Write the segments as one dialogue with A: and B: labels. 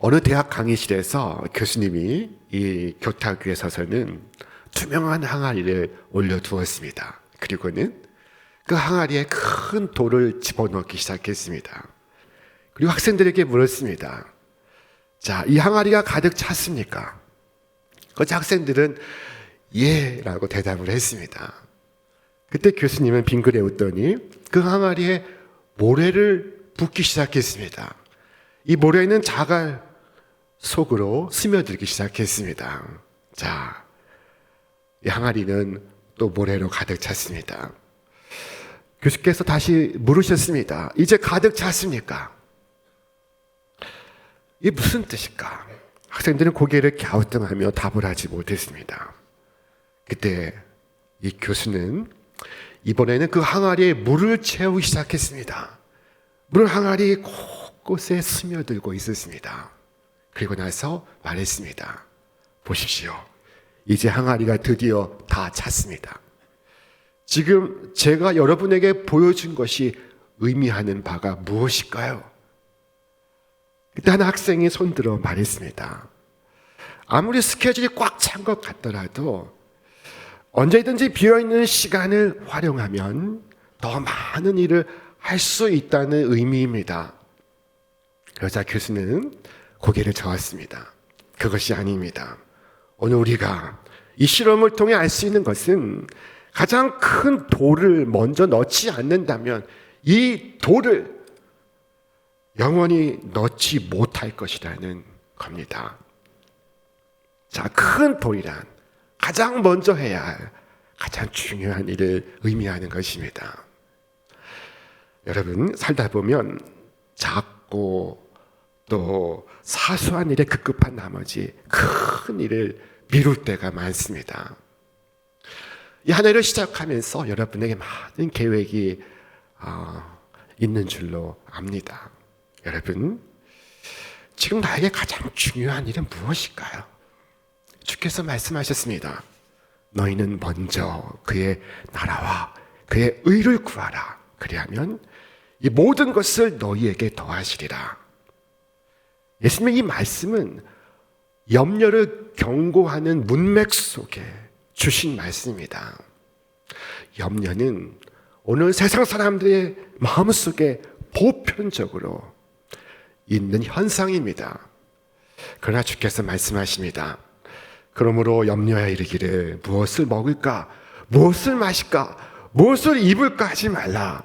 A: 어느 대학 강의실에서 교수님이 이 교탁 위에 서서는 투명한 항아리를 올려두었습니다. 그리고는 그 항아리에 큰 돌을 집어넣기 시작했습니다. 그리고 학생들에게 물었습니다. 자, 이 항아리가 가득 찼습니까? 그 학생들은 예 라고 대답을 했습니다. 그때 교수님은 빙그레 웃더니 그 항아리에 모래를 붓기 시작했습니다. 이 모래는 자갈 속으로 스며들기 시작했습니다. 자, 이 항아리는 또 모래로 가득 찼습니다. 교수께서 다시 물으셨습니다. 이제 가득 찼습니까? 이게 무슨 뜻일까? 학생들은 고개를 갸우뚱하며 답을 하지 못했습니다. 그때 이 교수는 이번에는 그 항아리에 물을 채우기 시작했습니다. 물 항아리 곳곳에 스며들고 있었습니다. 그리고 나서 말했습니다. 보십시오. 이제 항아리가 드디어 다 찼습니다. 지금 제가 여러분에게 보여준 것이 의미하는 바가 무엇일까요? 그때 한 학생이 손들어 말했습니다. 아무리 스케줄이 꽉 찬 것 같더라도 언제든지 비어있는 시간을 활용하면 더 많은 일을 할 수 있다는 의미입니다. 여자 교수는 고개를 저었습니다. 그것이 아닙니다. 오늘 우리가 이 실험을 통해 알 수 있는 것은 가장 큰 돌을 먼저 넣지 않는다면 이 돌을 영원히 넣지 못할 것이라는 겁니다. 자, 큰 돌이란 가장 먼저 해야 할 가장 중요한 일을 의미하는 것입니다. 여러분, 살다 보면 작고 또 사소한 일에 급급한 나머지 큰 일을 미룰 때가 많습니다. 이 한 해를 시작하면서 여러분에게 많은 계획이 있는 줄로 압니다. 여러분, 지금 나에게 가장 중요한 일은 무엇일까요? 주께서 말씀하셨습니다. 너희는 먼저 그의 나라와 그의 의를 구하라. 그리하면 이 모든 것을 너희에게 더하시리라. 예수님의 이 말씀은 염려를 경고하는 문맥 속에 주신 말씀입니다. 염려는 오늘 세상 사람들의 마음속에 보편적으로 있는 현상입니다. 그러나 주께서 말씀하십니다. 그러므로 염려에 이르기를 무엇을 먹을까, 무엇을 마실까, 무엇을 입을까 하지 말라.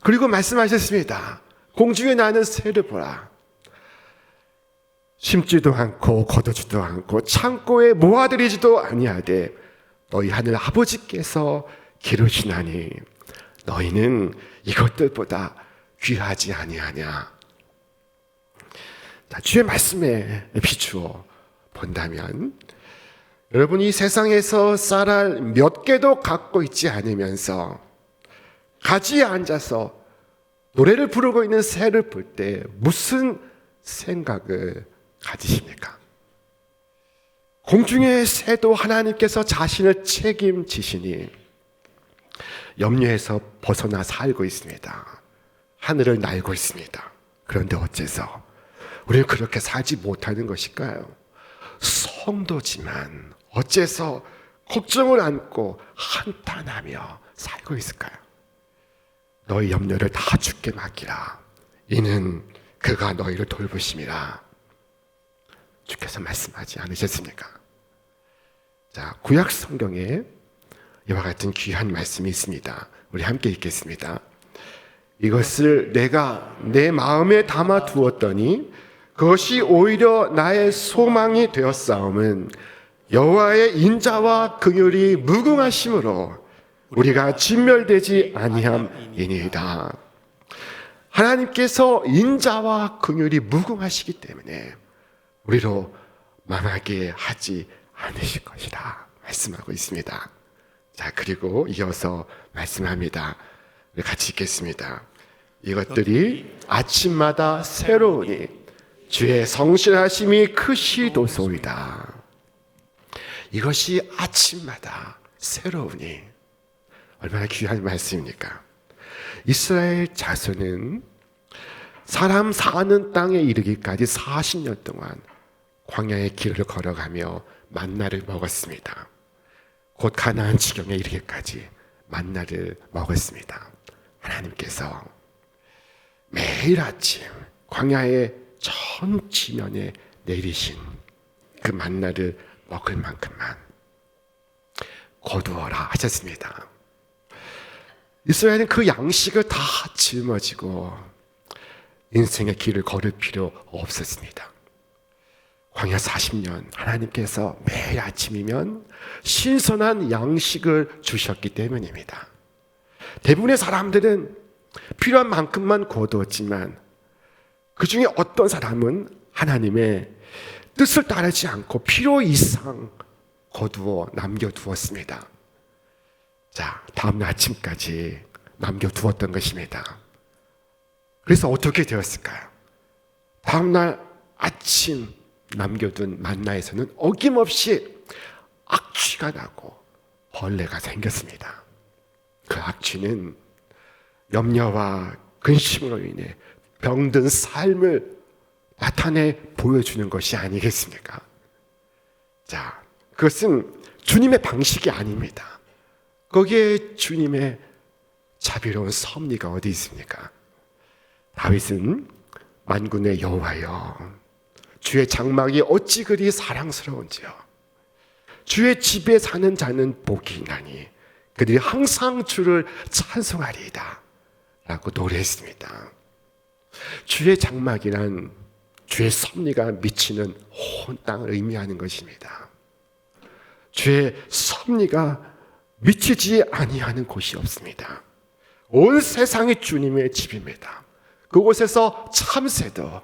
A: 그리고 말씀하셨습니다. 공중에 나는 새를 보라. 심지도 않고 거두지도 않고 창고에 모아들이지도 아니하되 너희 하늘 아버지께서 기르시나니 너희는 이것들보다 귀하지 아니하냐. 자, 주의 말씀에 비추어 본다면 여러분이 세상에서 쌀알 몇 개도 갖고 있지 않으면서 가지에 앉아서 노래를 부르고 있는 새를 볼 때 무슨 생각을 가지십니까? 공중의 새도 하나님께서 자신을 책임지시니 염려에서 벗어나 살고 있습니다. 하늘을 날고 있습니다. 그런데 어째서 우리는 그렇게 살지 못하는 것일까요? 성도지만 어째서 걱정을 안고 한탄하며 살고 있을까요? 너희 염려를 다 주께 맡기라. 이는 그가 너희를 돌보심이라. 주께서 말씀하지 않으셨습니까? 자, 구약 성경에 이와 같은 귀한 말씀이 있습니다. 우리 함께 읽겠습니다. 이것을 내가 내 마음에 담아 두었더니 그것이 오히려 나의 소망이 되었사옴은 여호와의 인자와 긍휼이 무궁하심으로 우리가 진멸되지 아니함이니이다. 하나님께서 인자와 긍휼이 무궁하시기 때문에 우리로 망하게 하지 않으실 것이다 말씀하고 있습니다. 자, 그리고 이어서 말씀합니다. 우리 같이 읽겠습니다. 이것들이 아침마다 새로우니 주의 성실하심이 크시도소이다. 이것이 아침마다 새로우니 얼마나 귀한 말씀입니까? 이스라엘 자손은 사람 사는 땅에 이르기까지 40년 동안 광야의 길을 걸어가며 만나를 먹었습니다. 곧 가나안 지경에 이르기까지 만나를 먹었습니다. 하나님께서 매일 아침 광야의 전 지면에 내리신 그 만나를 먹을 만큼만 거두어라 하셨습니다. 이스라엘은 그 양식을 다 짊어지고 인생의 길을 걸을 필요 없었습니다. 광야 40년 하나님께서 매일 아침이면 신선한 양식을 주셨기 때문입니다. 대부분의 사람들은 필요한 만큼만 거두었지만 그 중에 어떤 사람은 하나님의 뜻을 따르지 않고 필요 이상 거두어 남겨두었습니다. 자, 다음날 아침까지 남겨두었던 것입니다. 그래서 어떻게 되었을까요? 다음날 아침 남겨둔 만나에서는 어김없이 악취가 나고 벌레가 생겼습니다. 그 악취는 염려와 근심으로 인해 병든 삶을 나타내 보여주는 것이 아니겠습니까? 자, 그것은 주님의 방식이 아닙니다. 거기에 주님의 자비로운 섭리가 어디 있습니까? 다윗은 만군의 여호와여, 주의 장막이 어찌 그리 사랑스러운지요. 주의 집에 사는 자는 복이 있나니 그들이 항상 주를 찬송하리이다 라고 노래했습니다. 주의 장막이란 주의 섭리가 미치는 온 땅을 의미하는 것입니다. 주의 섭리가 미치지 아니하는 곳이 없습니다. 온 세상이 주님의 집입니다. 그곳에서 참새도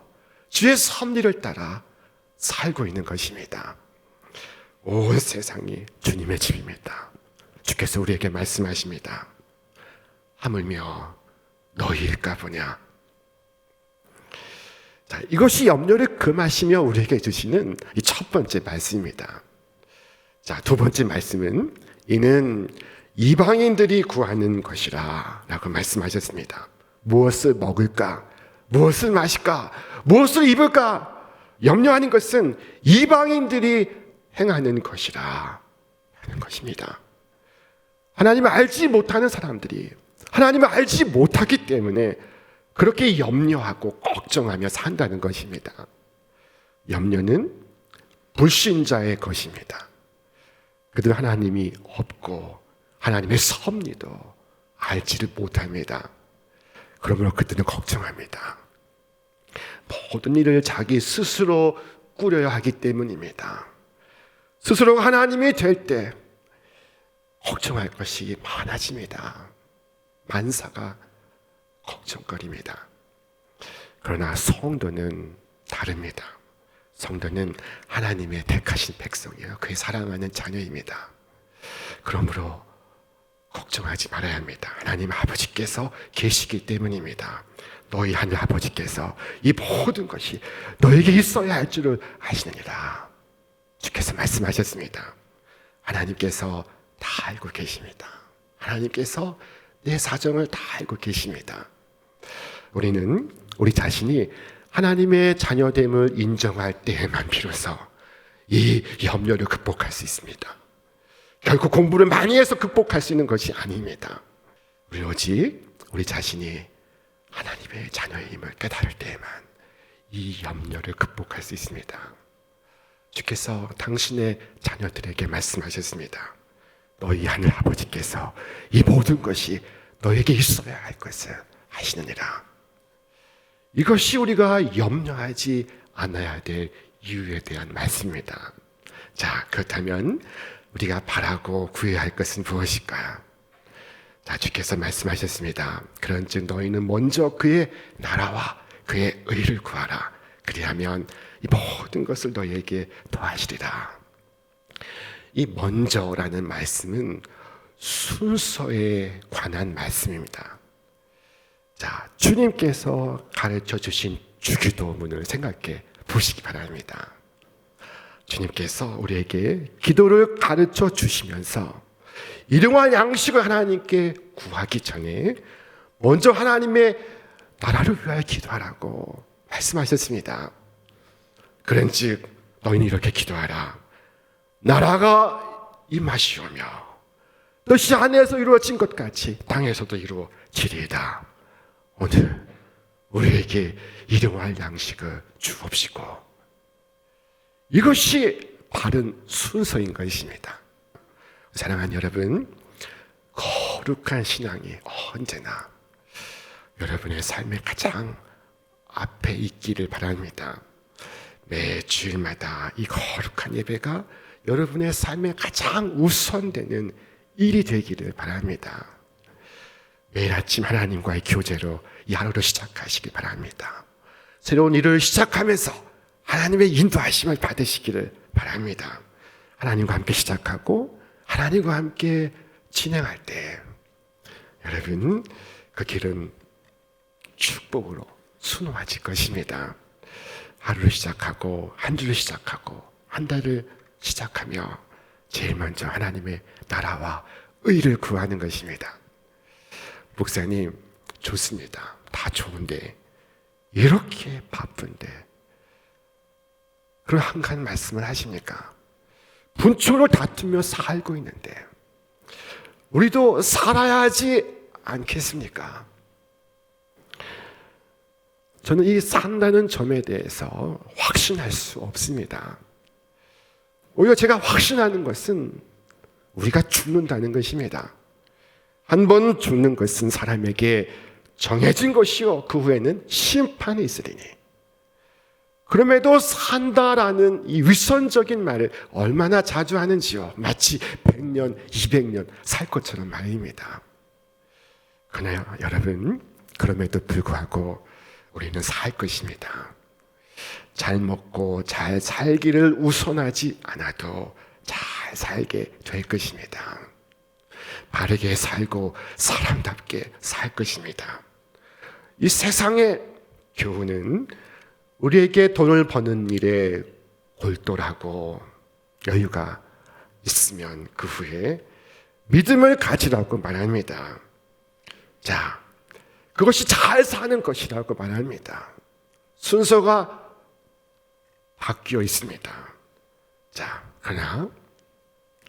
A: 주의 섭리를 따라 살고 있는 것입니다. 온 세상이 주님의 집입니다. 주께서 우리에게 말씀하십니다. 하물며 너희일까 보냐. 자, 이것이 염려를 금하시며 우리에게 주시는 이 첫 번째 말씀입니다. 자, 두 번째 말씀은 이는 이방인들이 구하는 것이라 라고 말씀하셨습니다. 무엇을 먹을까? 무엇을 마실까? 무엇을 입을까? 염려하는 것은 이방인들이 행하는 것이라 하는 것입니다. 하나님을 알지 못하는 사람들이 하나님을 알지 못하기 때문에 그렇게 염려하고 걱정하며 산다는 것입니다. 염려는 불신자의 것입니다. 그들은 하나님이 없고 하나님의 섭리도 알지를 못합니다. 그러므로 그들은 걱정합니다. 모든 일을 자기 스스로 꾸려야 하기 때문입니다. 스스로가 하나님이 될 때 걱정할 것이 많아집니다. 만사가 걱정거립니다. 그러나 성도는 다릅니다. 성도는 하나님의 택하신 백성이에요. 그의 사랑하는 자녀입니다. 그러므로 걱정하지 말아야 합니다. 하나님 아버지께서 계시기 때문입니다. 너희 하늘 아버지께서 이 모든 것이 너에게 있어야 할 줄을 아시느니라. 주께서 말씀하셨습니다. 하나님께서 다 알고 계십니다. 하나님께서 내 사정을 다 알고 계십니다. 우리는 우리 자신이 하나님의 자녀됨을 인정할 때에만 비로소 이 염려를 극복할 수 있습니다. 결국 공부를 많이 해서 극복할 수 있는 것이 아닙니다. 우리 오직 우리 자신이 하나님의 자녀의 힘을 깨달을 때에만 이 염려를 극복할 수 있습니다. 주께서 당신의 자녀들에게 말씀하셨습니다. 너희 하늘 아버지께서 이 모든 것이 너에게 있어야 할 것을 아시느니라. 이것이 우리가 염려하지 않아야 될 이유에 대한 말씀입니다. 자, 그렇다면 우리가 바라고 구해야 할 것은 무엇일까요? 자, 주께서 말씀하셨습니다. 그런즉 너희는 먼저 그의 나라와 그의 의를 구하라. 그리하면 이 모든 것을 너희에게 더하시리라. 이 먼저라는 말씀은 순서에 관한 말씀입니다. 자, 주님께서 가르쳐 주신 주기도문을 생각해 보시기 바랍니다. 주님께서 우리에게 기도를 가르쳐 주시면서 일용할 양식을 하나님께 구하기 전에 먼저 하나님의 나라를 위하여 기도하라고 말씀하셨습니다. 그런즉 너희는 이렇게 기도하라. 나라가 임하시오며 뜻이 하늘에서 이루어진 것 같이 땅에서도 이루어지리이다. 오늘 우리에게 일용할 양식을 주옵시고. 이것이 바른 순서인 것입니다. 사랑하는 여러분, 거룩한 신앙이 언제나 여러분의 삶의 가장 앞에 있기를 바랍니다. 매 주일마다 이 거룩한 예배가 여러분의 삶의 가장 우선되는 일이 되기를 바랍니다. 매일 아침 하나님과의 교제로 이 하루를 시작하시기 바랍니다. 새로운 일을 시작하면서 하나님의 인도하심을 받으시기를 바랍니다. 하나님과 함께 시작하고 하나님과 함께 진행할 때 여러분 그 길은 축복으로 순화질 것입니다. 하루를 시작하고 한 주를 시작하고 한 달을 시작하며 제일 먼저 하나님의 나라와 의를 구하는 것입니다. 목사님, 좋습니다. 다 좋은데 이렇게 바쁜데 그런 한가한 말씀을 하십니까? 분초를 다투며 살고 있는데 우리도 살아야 하지 않겠습니까? 저는 이 산다는 점에 대해서 확신할 수 없습니다. 오히려 제가 확신하는 것은 우리가 죽는다는 것입니다. 한 번 죽는 것은 사람에게 정해진 것이요 그 후에는 심판이 있으리니. 그럼에도 산다라는 이 위선적인 말을 얼마나 자주 하는지요. 마치 100년, 200년 살 것처럼 말입니다. 그러나 여러분, 그럼에도 불구하고 우리는 살 것입니다. 잘 먹고 잘 살기를 우선하지 않아도 잘 살게 될 것입니다. 바르게 살고 사람답게 살 것입니다. 이 세상의 교훈은 우리에게 돈을 버는 일에 골똘하고 여유가 있으면 그 후에 믿음을 가지라고 말합니다. 자, 그것이 잘 사는 것이라고 말합니다. 순서가 바뀌어 있습니다. 자, 그러나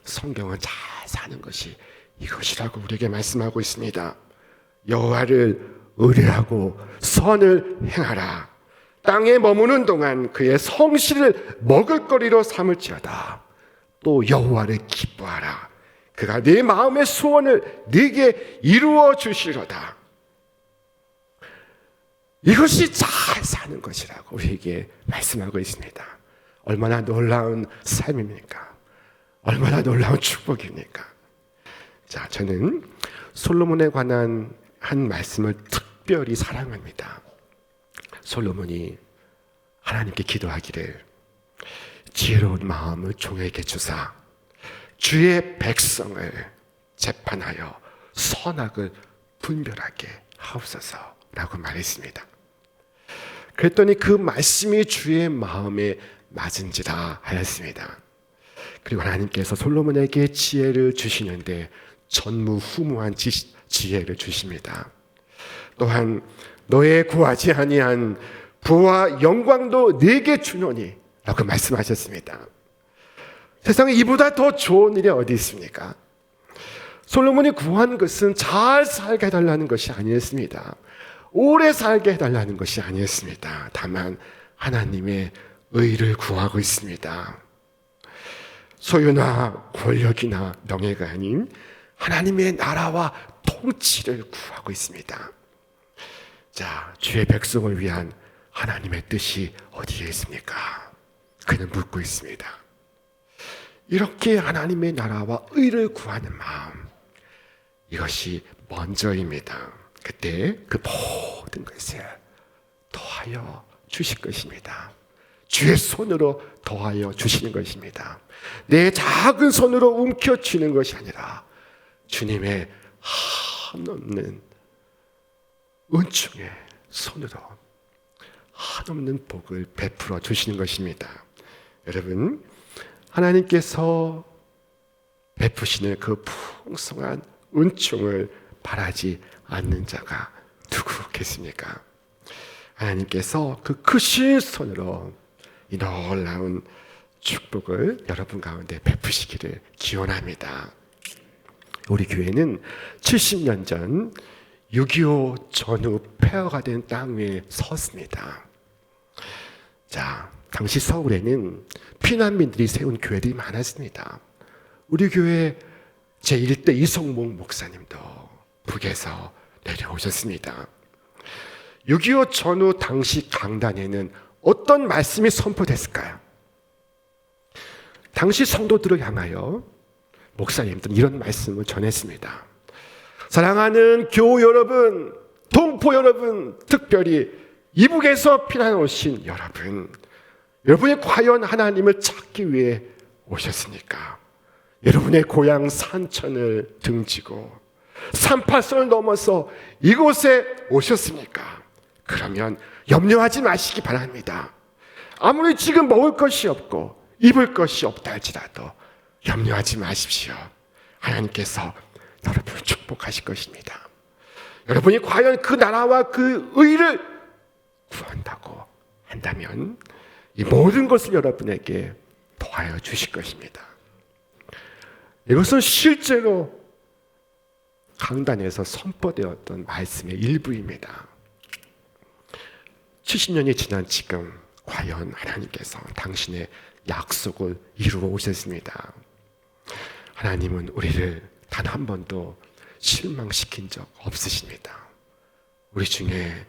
A: 성경은 잘 사는 것이 이것이라고 우리에게 말씀하고 있습니다. 여호와를 의뢰하고 선을 행하라. 땅에 머무는 동안 그의 성실을 먹을거리로 삼을지어다. 또 여호와를 기뻐하라. 그가 네 마음의 소원을 네게 이루어 주시리로다. 이것이 잘 사는 것이라고 우리에게 말씀하고 있습니다. 얼마나 놀라운 삶입니까? 얼마나 놀라운 축복입니까? 자, 저는 솔로몬에 관한 한 말씀을 특별히 사랑합니다. 솔로몬이 하나님께 기도하기를 지혜로운 마음을 종에게 주사 주의 백성을 재판하여 선악을 분별하게 하옵소서라고 말했습니다. 그랬더니 그 말씀이 주의 마음에 맞은지라 하였습니다. 그리고 하나님께서 솔로몬에게 지혜를 주시는데 전무후무한 지혜를 주십니다. 또한 너의 구하지 아니한 부와 영광도 네게 주노니 라고 말씀하셨습니다. 세상에 이보다 더 좋은 일이 어디 있습니까? 솔로몬이 구한 것은 잘 살게 해달라는 것이 아니었습니다. 오래 살게 해달라는 것이 아니었습니다. 다만 하나님의 의를 구하고 있습니다. 소유나 권력이나 명예가 아닌 하나님의 나라와 통치를 구하고 있습니다. 자, 주의 백성을 위한 하나님의 뜻이 어디에 있습니까? 그는 묻고 있습니다. 이렇게 하나님의 나라와 의를 구하는 마음, 이것이 먼저입니다. 그때 그 모든 것을 더하여 주실 것입니다. 주의 손으로 더하여 주시는 것입니다. 내 작은 손으로 움켜쥐는 것이 아니라 주님의 한없는 은총의 손으로 한없는 복을 베풀어 주시는 것입니다. 여러분, 하나님께서 베푸시는 그 풍성한 은총을 바라지 않는 자가 누구겠습니까? 하나님께서 그 크신 손으로 이 놀라운 축복을 여러분 가운데 베푸시기를 기원합니다. 우리 교회는 70년 전 6.25 전후 폐허가 된 땅 위에 섰습니다. 자, 당시 서울에는 피난민들이 세운 교회들이 많았습니다. 우리 교회 제1대 이성목 목사님도 북에서 내려오셨습니다. 6.25 전후 당시 강단에는 어떤 말씀이 선포됐을까요? 당시 성도들을 향하여 목사님들은 이런 말씀을 전했습니다. 사랑하는 교우 여러분, 동포 여러분, 특별히 이북에서 피난 오신 여러분, 여러분이 과연 하나님을 찾기 위해 오셨습니까? 여러분의 고향 산천을 등지고 산파선을 넘어서 이곳에 오셨습니까? 그러면 염려하지 마시기 바랍니다. 아무리 지금 먹을 것이 없고 입을 것이 없다 할지라도 염려하지 마십시오. 하나님께서 여러분을 축복하실 것입니다. 여러분이 과연 그 나라와 그 의를 구한다고 한다면 이 모든 것을 여러분에게 더하여 주실 것입니다. 이것은 실제로 강단에서 선포되었던 말씀의 일부입니다. 70년이 지난 지금 과연 하나님께서 당신의 약속을 이루어 오셨습니다. 하나님은 우리를 단 한 번도 실망시킨 적 없으십니다. 우리 중에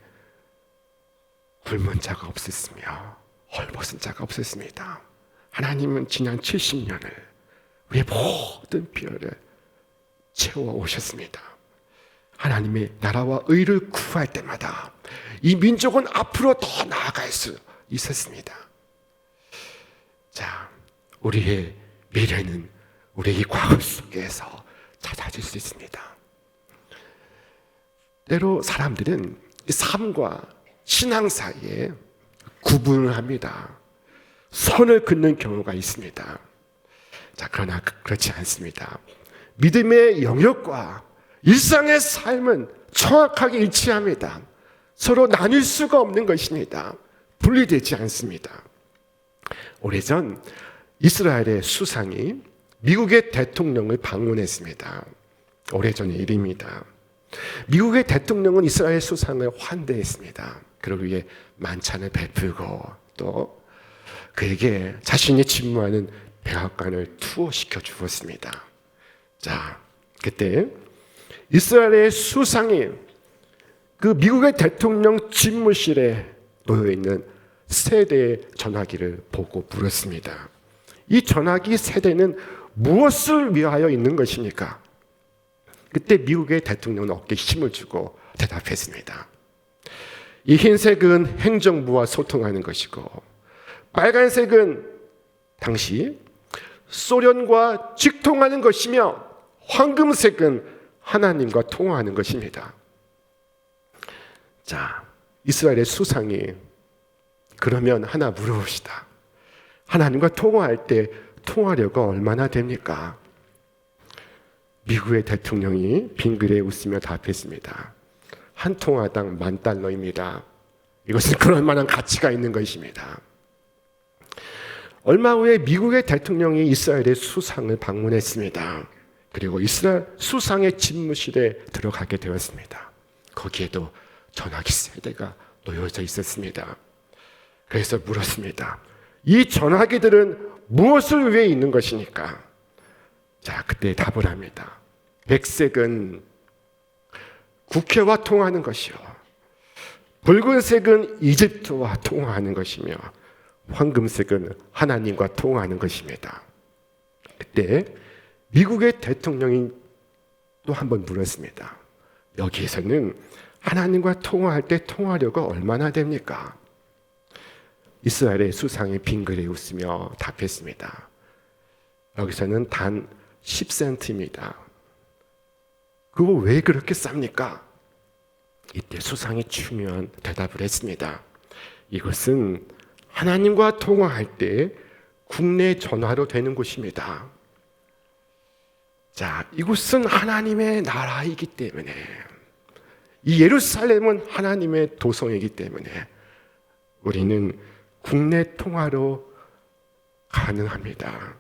A: 굶은 자가 없었으며 헐벗은 자가 없었습니다. 하나님은 지난 70년을 우리의 모든 필요를 채워 오셨습니다. 하나님의 나라와 의를 구할 때마다 이 민족은 앞으로 더 나아갈 수 있었습니다. 자, 우리의 미래는 우리의 이 과거 속에서 찾아질 수 있습니다. 때로 사람들은 삶과 신앙 사이에 구분을 합니다. 선을 긋는 경우가 있습니다. 자, 그러나 그렇지 않습니다. 믿음의 영역과 일상의 삶은 정확하게 일치합니다. 서로 나눌 수가 없는 것입니다. 분리되지 않습니다. 오래전 이스라엘의 수상이 미국의 대통령을 방문했습니다. 오래전의 일입니다. 미국의 대통령은 이스라엘 수상을 환대했습니다. 그러기 위해 만찬을 베풀고 또 그에게 자신이 직무하는 백악관을 투어시켜 주었습니다. 자, 그때 이스라엘의 수상이 그 미국의 대통령 집무실에 놓여 있는 세 대의 전화기를 보고 물었습니다. 이 전화기 세 대는 무엇을 위하여 있는 것입니까? 그때 미국의 대통령은 어깨에 힘을 주고 대답했습니다. 이 흰색은 행정부와 소통하는 것이고, 빨간색은 당시 소련과 직통하는 것이며, 황금색은 하나님과 통화하는 것입니다. 자, 이스라엘의 수상이 그러면 하나 물어봅시다. 하나님과 통화할 때 통화료가 얼마나 됩니까? 미국의 대통령이 빙그레 웃으며 답했습니다. 한 통화당 $10,000입니다. 이것은 그럴 만한 가치가 있는 것입니다. 얼마 후에 미국의 대통령이 이스라엘의 수상을 방문했습니다. 그리고 이스라엘 수상의 집무실에 들어가게 되었습니다. 거기에도 전화기 세대가 놓여져 있었습니다. 그래서 물었습니다. 이 전화기들은 무엇을 위해 있는 것이니까? 자, 그때 답을 합니다. 백색은 국회와 통화하는 것이요, 붉은색은 이집트와 통화하는 것이며, 황금색은 하나님과 통화하는 것입니다. 그때 미국의 대통령이 또 한 번 물었습니다. 여기에서는 하나님과 통화할 때 통화료가 얼마나 됩니까? 이스라엘의 수상이 빙그레 웃으며 답했습니다. 여기서는 단 10센트입니다. 그거 왜 그렇게 쌉니까? 이때 수상이 중요한 대답을 했습니다. 이것은 하나님과 통화할 때 국내 전화로 되는 곳입니다. 자, 이곳은 하나님의 나라이기 때문에, 이 예루살렘은 하나님의 도성이기 때문에 우리는 국내 통화로 가능합니다.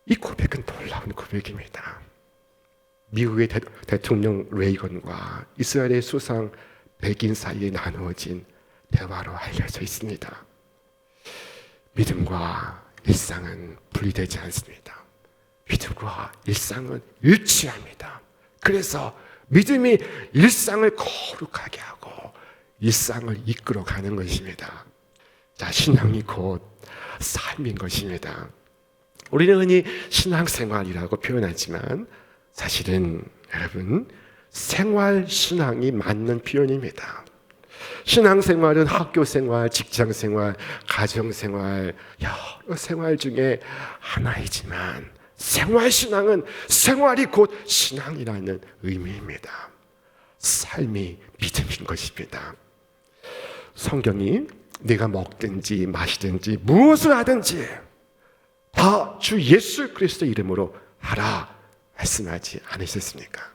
A: 이 고백은 놀라운 고백입니다. 미국의 대통령 레이건과 이스라엘의 수상 백인 사이에 나누어진 대화로 알려져 있습니다. 믿음과 일상은 분리되지 않습니다. 믿음과 일상은 일치합니다. 그래서 믿음이 일상을 거룩하게 하고 일상을 이끌어가는 것입니다. 자, 신앙이 곧 삶인 것입니다. 우리는 흔히 신앙생활이라고 표현하지만 사실은 여러분 생활신앙이 맞는 표현입니다. 신앙생활은 학교생활, 직장생활, 가정생활, 여러 생활 중에 하나이지만 생활신앙은 생활이 곧 신앙이라는 의미입니다. 삶이 믿음인 것입니다. 성경이 네가 먹든지 마시든지 무엇을 하든지 다 주 예수 그리스도의 이름으로 하라 말씀하지 않으셨습니까?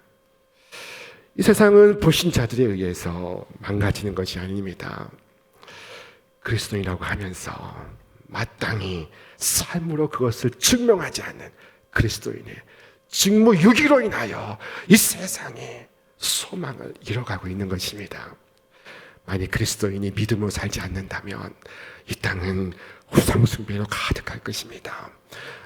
A: 이 세상은 불신자들에 의해서 망가지는 것이 아닙니다. 그리스도인이라고 하면서 마땅히 삶으로 그것을 증명하지 않는 그리스도인의 직무유기로 인하여 이 세상에 소망을 잃어가고 있는 것입니다. 만약 그리스도인이 믿음으로 살지 않는다면 이 땅은 우상숭배로 가득할 것입니다.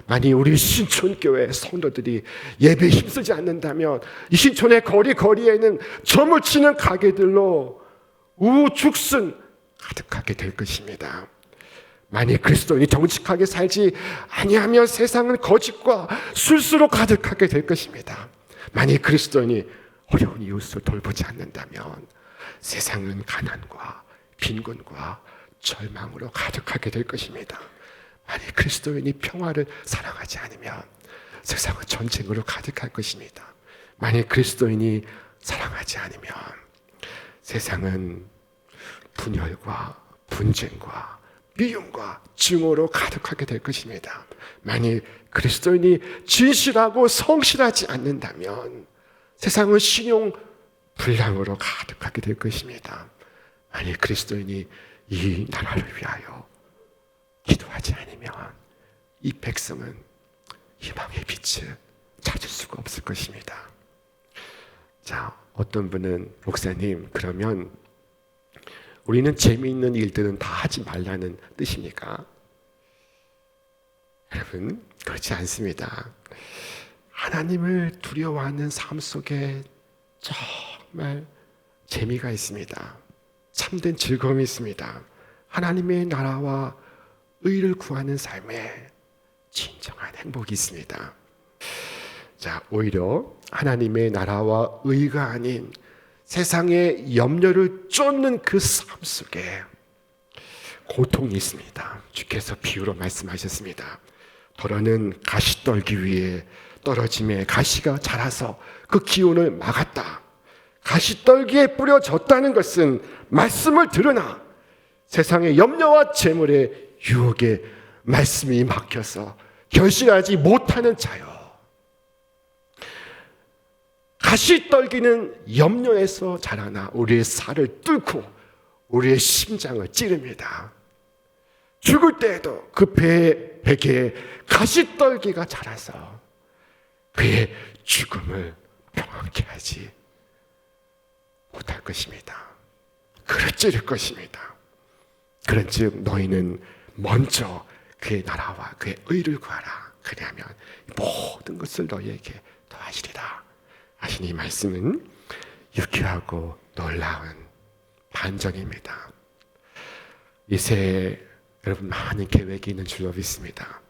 A: 만약 우리 신촌교회 성도들이 예배에 힘쓰지 않는다면 이 신촌의 거리에는 점을 치는 가게들로 우죽순 가득하게 될 것입니다. 만약 그리스도인이 정직하게 살지 아니하면 세상은 거짓과 술수로 가득하게 될 것입니다. 만약 그리스도인이 어려운 이웃을 돌보지 않는다면 세상은 가난과 빈곤과 절망으로 가득하게 될 것입니다. 만약 그리스도인이 평화를 사랑하지 않으면 세상은 전쟁으로 가득할 것입니다. 만약 그리스도인이 사랑하지 않으면 세상은 분열과 분쟁과 미움과 증오로 가득하게 될 것입니다. 만약 그리스도인이 진실하고 성실하지 않는다면 세상은 신용 불량으로 가득하게 될 것입니다. 만약 그리스도인이 이 나라를 위하여 기도하지 않으면 이 백성은 희망의 빛을 찾을 수가 없을 것입니다. 자, 어떤 분은 목사님, 그러면 우리는 재미있는 일들은 다 하지 말라는 뜻입니까? 여러분, 그렇지 않습니다. 하나님을 두려워하는 삶 속에 정말 재미가 있습니다. 참된 즐거움이 있습니다. 하나님의 나라와 의를 구하는 삶에 진정한 행복이 있습니다. 자, 오히려 하나님의 나라와 의가 아닌 세상의 염려를 쫓는 그 삶 속에 고통이 있습니다. 주께서 비유로 말씀하셨습니다. 더러는 가시 떨기 위해 떨어짐에 가시가 자라서 그 기운을 막았다. 가시 떨기에 뿌려졌다는 것은 말씀을 들으나 세상의 염려와 재물의 유혹에 말씀이 막혀서 결실하지 못하는 자요. 가시 떨기는 염려에서 자라나 우리의 살을 뚫고 우리의 심장을 찌릅니다. 죽을 때에도 그 베개에 가시 떨기가 자라서 그의 죽음을 평안케 하지 못할 것입니다. 그를 찌를 것입니다. 그런즉 너희는 먼저 그의 나라와 그의 의를 구하라. 그리하면 모든 것을 너희에게 더하시리라 하신 이 말씀은 유쾌하고 놀라운 반전입니다. 이 새해 여러분 많은 계획이 있는 줄로 믿습니다.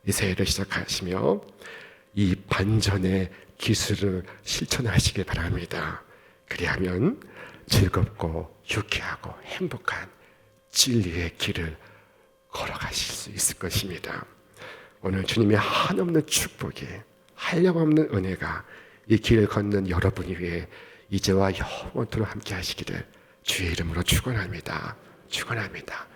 A: 이 새해를 시작하시며 이 반전의 기술을 실천하시길 바랍니다. 그리하면 즐겁고 유쾌하고 행복한 진리의 길을 걸어가실 수 있을 것입니다. 오늘 주님의 한없는 축복이 한량없는 은혜가 이 길을 걷는 여러분 위해 이제와 영원토록 함께 하시기를 주의 이름으로 축원합니다. 축원합니다.